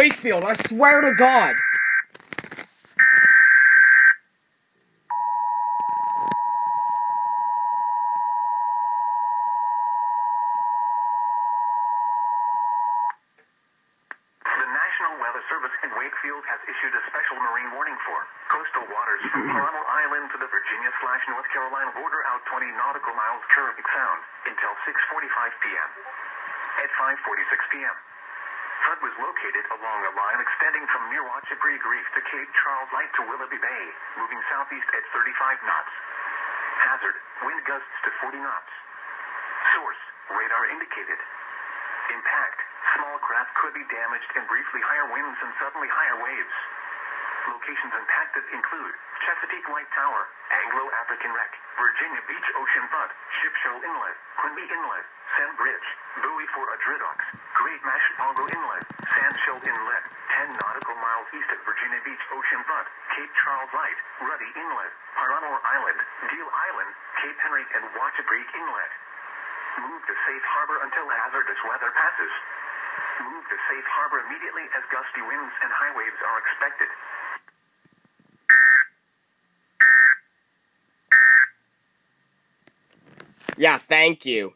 Wakefield, I swear to God. The National Weather Service in Wakefield has issued a special marine warning for coastal waters from Paramo Island to the Virginia/North Carolina border out 20 nautical miles Caribbean Sound until 6:45 p.m. At 5:46 p.m., flood was located along a line extending from near Wachapreague Reef to Cape Charles Light to Willoughby Bay, moving southeast at 35 knots. Hazard, wind gusts to 40 knots. Source, radar indicated. Impact, small craft could be damaged and briefly higher winds and suddenly higher waves. Locations impacted include Chesapeake White Tower, Anglo-African Wreck, Virginia Beach Oceanfront, Ship Shoal Inlet, Quinby Inlet, Sand Bridge, Buoy for Adridox, Great Mashapongo Inlet, Sand Shoal Inlet, 10 nautical miles east of Virginia Beach Oceanfront, Cape Charles Light, Ruddy Inlet, Paramo Island, Deal Island, Cape Henry and Wachapreague Inlet. Move to safe harbor until hazardous weather passes. Move to safe harbor immediately as gusty winds and high waves are expected. Yeah, thank you.